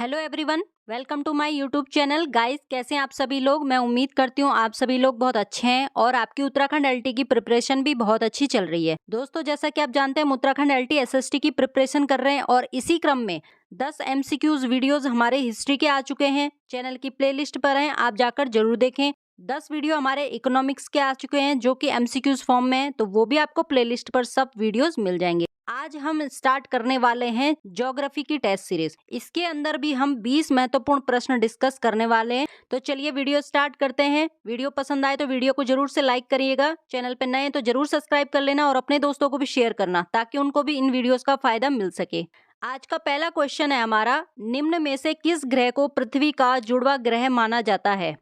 Hello everyone, welcome to my YouTube channel. Guys, कैसे हैं आप सभी लोग। मैं उम्मीद करती हूँ आप सभी लोग बहुत अच्छे हैं और आपकी उत्तराखंड एलटी की प्रिपरेशन भी बहुत अच्छी चल रही है। दोस्तों, जैसा कि आप जानते हैं, हम उत्तराखंड एलटी एसएसटी की प्रिपरेशन कर रहे हैं और इसी क्रम में 10 एमसीक्यूज वीडियोज हमारे हिस्ट्री के आ चुके हैं। चैनल की प्लेलिस्ट पर हैं, आप जाकर जरूर देखें। 10 वीडियो हमारे इकोनॉमिक्स के आ चुके हैं जो कि एमसीक्यूज फॉर्म में है, तो वो भी आपको प्लेलिस्ट पर सब वीडियोज मिल जाएंगे। आज हम स्टार्ट करने वाले हैं ज्योग्राफी की टेस्ट सीरीज। इसके अंदर भी हम 20 महत्वपूर्ण प्रश्न डिस्कस करने वाले हैं। तो चलिए वीडियो स्टार्ट करते हैं। वीडियो पसंद आए तो वीडियो को जरूर से लाइक करिएगा। चैनल पे नए हैं तो जरूर सब्सक्राइब कर लेना और अपने दोस्तों को भी शेयर करना ताकि उनको भी इन वीडियोस का फायदा मिल सके। आज का पहला क्वेश्चन है हमारा, निम्न में से किस ग्रह को पृथ्वी का जुड़वा ग्रह माना जाता है।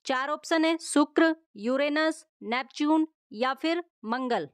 4 ऑप्शन है, शुक्र, यूरेनस, नेपच्यून या फिर मंगल।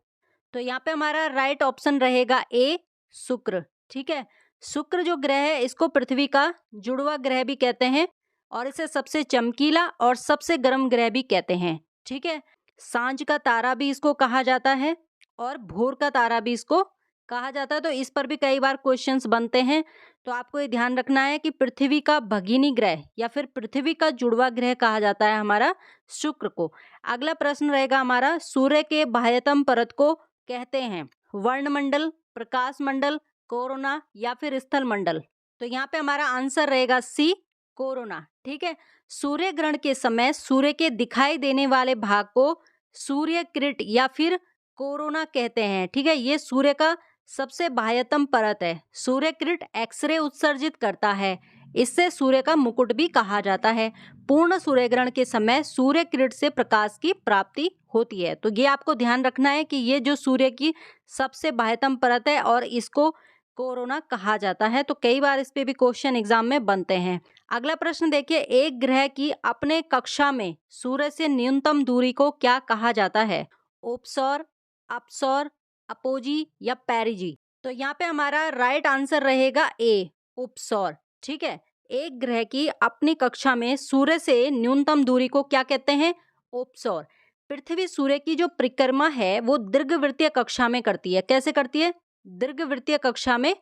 तो यहाँ पे हमारा राइट ऑप्शन रहेगा ए, शुक्र। ठीक है, शुक्र जो ग्रह है इसको पृथ्वी का जुड़वा ग्रह भी कहते हैं और इसे सबसे चमकीला और सबसे गर्म ग्रह भी कहते हैं। ठीक है, सांझ का तारा भी इसको कहा जाता है और भोर का तारा भी इसको कहा जाता है। तो इस पर भी कई बार क्वेश्चंस बनते हैं, तो आपको ये ध्यान रखना है कि पृथ्वी का भगिनी ग्रह या फिर पृथ्वी का जुड़वा ग्रह कहा जाता है हमारा शुक्र को। अगला प्रश्न रहेगा हमारा, सूर्य के बाह्यतम परत को कहते हैं वर्णमंडल, प्रकाश मंडल, कोरोना या फिर स्थल मंडल। तो यहाँ पे हमारा आंसर रहेगा सी, कोरोना। ठीक है, सूर्य ग्रहण के समय सूर्य के दिखाई देने वाले भाग को सूर्य किरण या फिर कोरोना कहते हैं। ठीक है, ये सूर्य का सबसे बाह्यतम परत है। सूर्य किरण एक्सरे उत्सर्जित करता है, इससे सूर्य का मुकुट भी कहा जाता है। पूर्ण सूर्य ग्रहण के समय सूर्य किरण से प्रकाश की प्राप्ति होती है। तो ये आपको ध्यान रखना है कि ये जो सूर्य की सबसे बाह्यतम परत है और इसको कोरोना कहा जाता है। तो कई बार इस पे भी क्वेश्चन एग्जाम में बनते हैं। अगला प्रश्न देखिए, एक ग्रह की अपने कक्षा में सूर्य से न्यूनतम दूरी को क्या कहा जाता है। ओपसौर, अपसौर, अपोजी या पेरिजी। तो यहाँ पे हमारा राइट आंसर रहेगा ए, उपसौर। ठीक है, एक ग्रह की अपनी कक्षा में सूर्य से न्यूनतम दूरी को क्या कहते हैं, उपसौर। पृथ्वी सूर्य की जो परिक्रमा है वो दीर्घवृत्तीय कक्षा में करती है। कैसे करती है, दीर्घवृत्तीय कक्षा में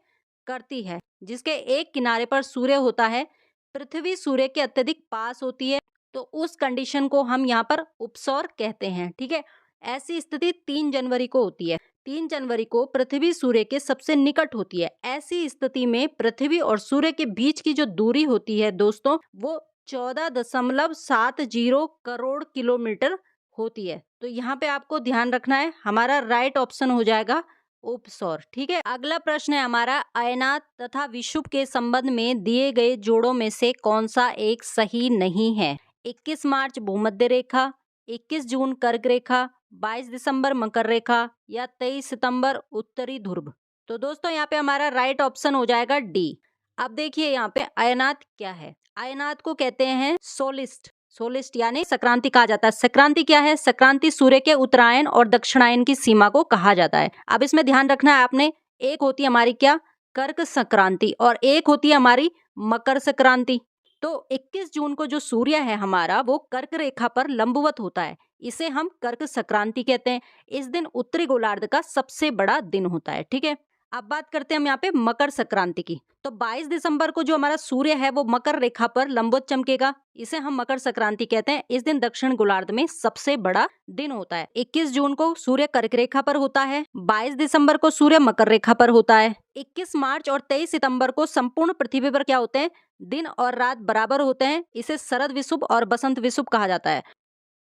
करती है, जिसके एक किनारे पर सूर्य होता है। पृथ्वी सूर्य के अत्यधिक पास होती है, तो उस कंडीशन को हम यहाँ पर उपसौर कहते हैं। ठीक है, ऐसी स्थिति 3 जनवरी को होती है। 3 जनवरी को पृथ्वी सूर्य के सबसे निकट होती है। ऐसी स्थिति में पृथ्वी और सूर्य के बीच की जो दूरी होती है दोस्तों, वो 14.70 करोड़ किलोमीटर होती है। तो यहाँ पे आपको ध्यान रखना है, हमारा राइट ऑप्शन हो जाएगा उपसौर। ठीक है, अगला प्रश्न है हमारा, अयनात तथा विषुव के संबंध में दिए गए जोड़ों में से कौन सा एक सही नहीं है। 21 मार्च भूमध्य रेखा, 21 जून कर्क रेखा, 22 दिसंबर मकर रेखा या 23 सितंबर उत्तरी ध्रुव। तो दोस्तों यहाँ पे हमारा राइट ऑप्शन हो जाएगा डी। अब देखिए यहाँ पे अयनात क्या है। अयनात को कहते हैं सोलिस्ट। सोलिस्ट यानी संक्रांति कहा जाता है। संक्रांति क्या है, संक्रांति सूर्य के उत्तरायण और दक्षिणायन की सीमा को कहा जाता है। अब इसमें ध्यान रखना है आपने, एक होती है हमारी क्या, कर्क संक्रांति और एक होती है हमारी मकर संक्रांति। तो 21 जून को जो सूर्य है हमारा वो कर्क रेखा पर लंबवत होता है, इसे हम कर्क संक्रांति कहते हैं। इस दिन उत्तरी गोलार्ध का सबसे बड़ा दिन होता है। ठीक है, अब बात करते हैं हम यहाँ पे मकर संक्रांति की। तो 22 दिसंबर को जो हमारा सूर्य है वो मकर रेखा पर लंबवत चमकेगा, इसे हम मकर संक्रांति कहते हैं। इस दिन दक्षिण गोलार्ध में सबसे बड़ा दिन होता है। 21 जून को सूर्य कर्क रेखा पर होता है, 22 दिसंबर को सूर्य मकर रेखा पर होता है, 21 मार्च और 23 सितंबर को संपूर्ण पृथ्वी पर क्या होते हैं, दिन और रात बराबर होते हैं। इसे शरद विषुव और बसंत विषुव कहा जाता है।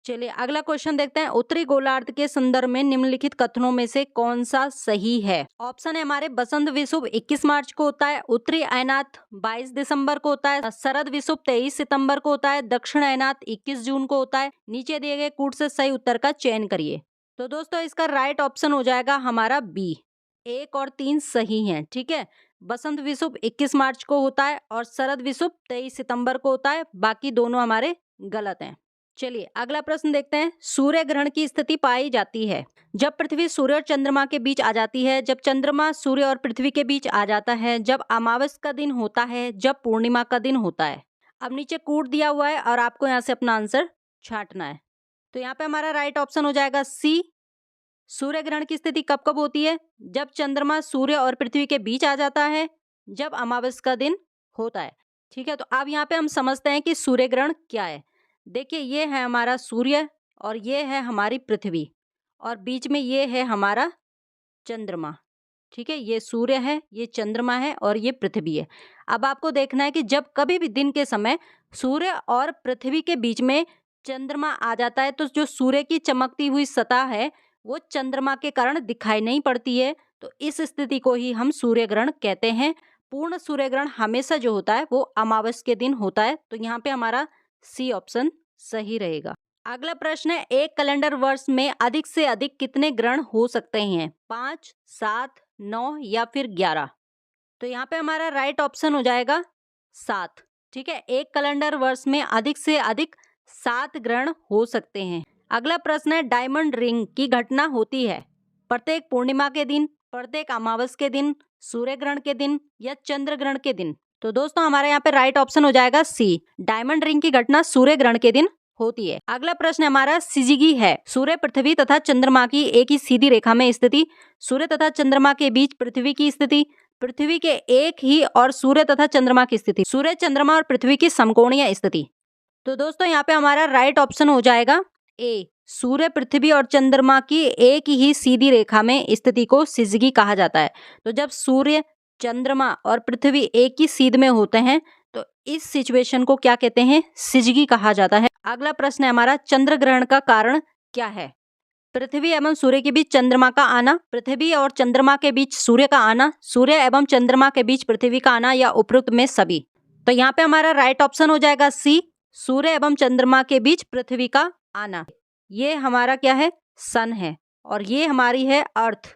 चलिए अगला क्वेश्चन देखते हैं, उत्तरी गोलार्ध के संदर्भ में निम्नलिखित कथनों में से कौन सा सही है। ऑप्शन है हमारे, बसंत विषुव 21 मार्च को होता है, उत्तरी अयनात 22 दिसंबर को होता है, शरद विषुव 23 सितंबर को होता है, दक्षिण अयनात 21 जून को होता है। नीचे दिए गए कूट से सही उत्तर का चयन करिए। तो दोस्तों इसका राइट ऑप्शन हो जाएगा हमारा बी, 1 और 3 सही है। ठीक है, बसंत विषुव 21 मार्च को होता है और शरद विषुव 23 सितंबर को होता है, बाकी दोनों हमारे गलत हैं। चलिए अगला प्रश्न देखते हैं, सूर्य ग्रहण की स्थिति पाई जाती है जब पृथ्वी सूर्य और चंद्रमा के बीच आ जाती है, जब चंद्रमा सूर्य और पृथ्वी के बीच आ जाता है, जब अमावस का दिन होता है, जब पूर्णिमा का दिन होता है। अब नीचे कूट दिया हुआ है और आपको यहाँ से अपना आंसर छांटना है। तो यहाँ पे हमारा राइट ऑप्शन हो जाएगा सी, सूर्य ग्रहण की स्थिति कब कब होती है, जब चंद्रमा सूर्य और पृथ्वी के बीच आ जाता है, जब अमावस का दिन होता है। ठीक है, तो अब यहाँ पे हम समझते हैं कि सूर्य ग्रहण क्या है। देखिए, ये है हमारा सूर्य और ये है हमारी पृथ्वी और बीच में ये है हमारा चंद्रमा। ठीक है, ये सूर्य है, ये चंद्रमा है और ये पृथ्वी है। अब आपको देखना है कि जब कभी भी दिन के समय सूर्य और पृथ्वी के बीच में चंद्रमा आ जाता है तो जो सूर्य की चमकती हुई सतह है वो चंद्रमा के कारण दिखाई नहीं पड़ती है। तो इस स्थिति को ही हम सूर्य ग्रहण कहते हैं। पूर्ण सूर्य ग्रहण हमेशा जो होता है वो अमावस के दिन होता है। तो यहाँ पे हमारा सी ऑप्शन सही रहेगा। अगला प्रश्न है, एक कैलेंडर वर्ष में अधिक से अधिक कितने ग्रहण हो सकते हैं? 5, 7, 9 या फिर 11? तो यहाँ पे हमारा राइट ऑप्शन हो जाएगा 7। ठीक है, एक कैलेंडर वर्ष में अधिक से अधिक 7 ग्रहण हो सकते हैं। अगला प्रश्न है, डायमंड रिंग की घटना होती है प्रत्येक पूर्णिमा के दिन, प्रत्येक अमावस के दिन, सूर्य ग्रहण के दिन या चंद्र ग्रहण के दिन? तो दोस्तों हमारे यहाँ पे राइट ऑप्शन हो जाएगा सी, डायमंड रिंग की घटना सूर्य ग्रहण के दिन होती है। अगला प्रश्न हमारा सिजिगी है, सूर्य पृथ्वी तथा चंद्रमा की एक ही सीधी रेखा में स्थिति, सूर्य तथा चंद्रमा के बीच पृथ्वी की स्थिति, पृथ्वी के एक ही और सूर्य तथा चंद्रमा की स्थिति, सूर्य चंद्रमा और पृथ्वी की समकोणीय स्थिति। तो दोस्तों यहाँ पे हमारा राइट ऑप्शन हो जाएगा ए, सूर्य पृथ्वी और चंद्रमा की एक ही सीधी रेखा में स्थिति को सिजगी कहा जाता है। तो जब सूर्य, चंद्रमा और पृथ्वी एक ही सीध में होते हैं तो इस सिचुएशन को क्या कहते हैं? सिजगी कहा जाता है। अगला प्रश्न है हमारा, चंद्र ग्रहण का कारण क्या है? पृथ्वी एवं सूर्य के बीच चंद्रमा का आना, पृथ्वी और चंद्रमा के बीच सूर्य का आना, सूर्य एवं चंद्रमा के बीच पृथ्वी का आना या उपरोक्त में सभी? तो यहाँ पे हमारा राइट ऑप्शन हो जाएगा सी, सूर्य एवं चंद्रमा के बीच पृथ्वी का आना। ये हमारा क्या है? सन है और ये हमारी है अर्थ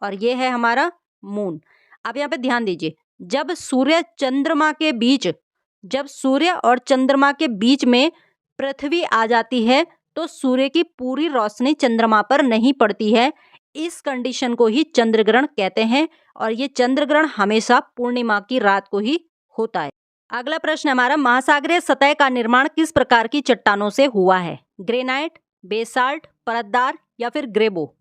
और ये है हमारा मून। अब यहाँ पे ध्यान दीजिए, जब सूर्य और चंद्रमा के बीच में पृथ्वी आ जाती है तो सूर्य की पूरी रोशनी चंद्रमा पर नहीं पड़ती है। इस कंडीशन को ही चंद्र ग्रहण कहते हैं और ये चंद्र ग्रहण हमेशा पूर्णिमा की रात को ही होता है। अगला प्रश्न हमारा, महासागरीय सतह का निर्माण किस प्रकार की चट्टानों से हुआ है? ग्रेनाइट, बेसाल्ट, परतदार या फिर ग्रेबो?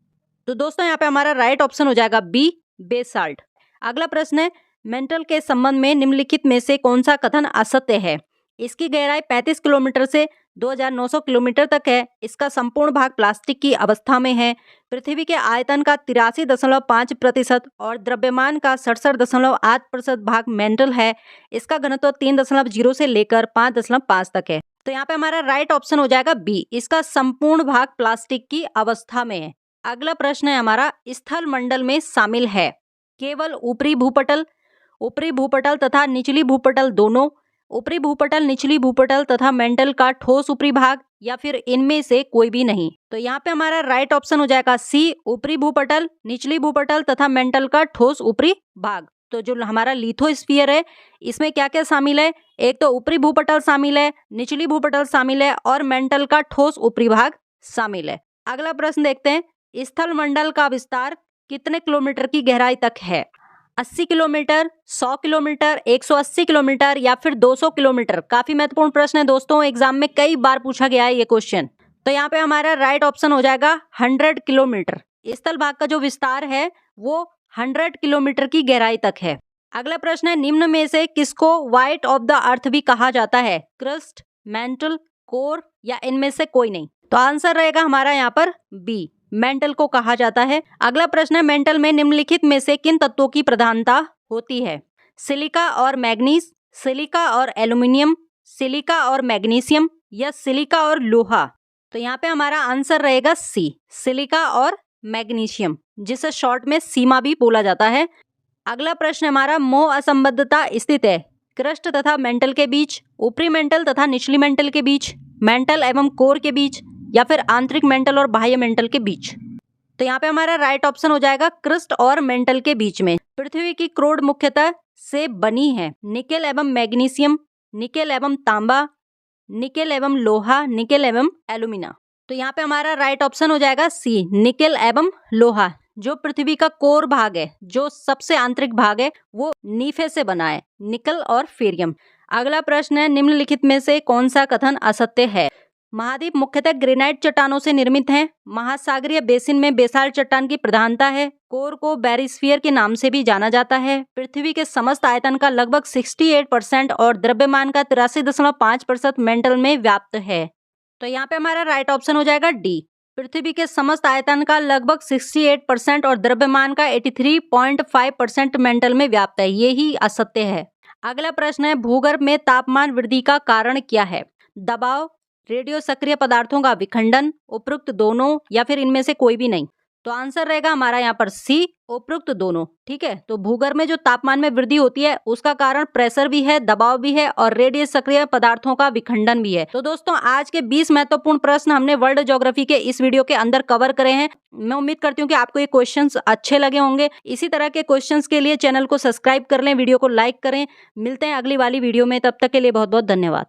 तो दोस्तों यहाँ पे हमारा राइट ऑप्शन हो जाएगा बी, बेसाल्ट। अगला प्रश्न है, मेंटल के संबंध में निम्नलिखित में से कौन सा कथन असत्य है? इसकी गहराई 35 किलोमीटर से 2900 किलोमीटर तक है, इसका संपूर्ण भाग प्लास्टिक की अवस्था में है, पृथ्वी के आयतन का 83.5% और द्रव्यमान का 67.8% भाग मेंटल है, इसका घनत्व 3.0 से लेकर 5.5 तक है। तो यहाँ पे हमारा राइट ऑप्शन हो जाएगा बी, इसका संपूर्ण भाग प्लास्टिक की अवस्था में है। अगला प्रश्न है हमारा, स्थल मंडल में शामिल है केवल ऊपरी भूपटल तथा निचली भूपटल दोनों, ऊपरी भूपटल, निचली भूपटल तथा मेंटल का ठोस ऊपरी भाग या फिर इनमें से कोई भी नहीं? तो यहाँ पे हमारा राइट ऑप्शन हो जाएगा सी, ऊपरी भूपटल, निचली भूपटल तथा मेंटल का ठोस ऊपरी भाग। तो जो हमारा लिथोस्फीयर है इसमें क्या क्या शामिल है? एक तो ऊपरी भूपटल शामिल है, निचली भूपटल शामिल है और मेंटल का ठोस ऊपरी भाग शामिल है। अगला प्रश्न देखते हैं, स्थल मंडल का विस्तार कितने किलोमीटर की गहराई तक है? 80 किलोमीटर, 100 किलोमीटर, 180 किलोमीटर या फिर 200 किलोमीटर? काफी महत्वपूर्ण प्रश्न है दोस्तों, एग्जाम में कई बार पूछा गया है ये क्वेश्चन। तो यहाँ पे हमारा राइट ऑप्शन हो जाएगा 100 किलोमीटर। स्थल भाग का जो विस्तार है वो 100 किलोमीटर की गहराई तक है। अगला प्रश्न है, निम्न में से किसको व्हाइट ऑफ द अर्थ भी कहा जाता है? क्रस्ट, मेंटल, कोर या इनमें से कोई नहीं? तो आंसर रहेगा हमारा यहाँ पर बी, मेंटल को कहा जाता है। अगला प्रश्न है, मेंटल में निम्नलिखित में से किन तत्वों की प्रधानता होती है? सिलिका और मैग्नीज, सिलिका और एल्यूमिनियम, सिलिका और मैग्नीशियम या सिलिका और लोहा? तो यहाँ पे हमारा आंसर रहेगा सी, सिलिका और मैग्नीशियम, जिसे शॉर्ट में सीमा भी बोला जाता है। अगला प्रश्न हमारा, मोह असंबद्धता स्थित है क्रस्ट तथा मेंटल के बीच, ऊपरी मेंटल तथा निचली मेंटल के बीच, मेंटल एवं कोर के बीच या फिर आंतरिक मेंटल और बाह्य मेंटल के बीच? तो यहाँ पे हमारा राइट ऑप्शन हो जाएगा क्रस्ट और मेंटल के बीच में। पृथ्वी की क्रोड मुख्यतः से बनी है निकेल एवं मैग्नीशियम, निकेल एवं तांबा, निकेल एवं लोहा, निकेल एवं एल्यूमिना। तो यहाँ पे हमारा राइट ऑप्शन हो जाएगा सी, निकेल एवं लोहा। जो पृथ्वी का कोर भाग है, जो सबसे आंतरिक भाग है, वो नीफे से बना है, निकल और फेरियम। अगला प्रश्न है, निम्नलिखित में से कौन सा कथन असत्य है? महाद्वीप मुख्यतः ग्रेनाइट चट्टानों से निर्मित हैं। महासागरीय बेसिन में बेसाल्ट चट्टान की प्रधानता है। कोर को बैरिस्फीयर के नाम से भी जाना जाता है। पृथ्वी के समस्त आयतन का लगभग 68% और द्रव्यमान का 83.5% मेंटल में व्याप्त है। तो यहाँ पे हमारा राइट ऑप्शन हो जाएगा डी। पृथ्वी के समस्त आयतन का लगभग 68% और द्रव्यमान का 83.5% मेंटल में व्याप्त है। ये ही असत्य है। अगला प्रश्न है, भूगर्भ में तापमान वृद्धि का कारण क्या है? दबाव, रेडियो सक्रिय पदार्थों का विखंडन, उपरोक्त दोनों या फिर इनमें से कोई भी नहीं। तो आंसर रहेगा हमारा यहाँ पर सी, उपरोक्त दोनों। ठीक है, तो भूगर्भ में जो तापमान में वृद्धि होती है उसका कारण प्रेशर भी है, दबाव भी है और रेडियो सक्रिय पदार्थों का विखंडन भी है। तो दोस्तों, आज के 20 महत्वपूर्ण प्रश्न हमने वर्ल्ड ज्योग्राफी के इस वीडियो के अंदर कवर करे हैं। मैं उम्मीद करती हूँ कि आपको ये क्वेश्चंस अच्छे लगे होंगे। इसी तरह के क्वेश्चंस के लिए चैनल को सब्सक्राइब कर लें, वीडियो को लाइक करें। मिलते हैं अगली वाली वीडियो में, तब तक के लिए बहुत बहुत धन्यवाद।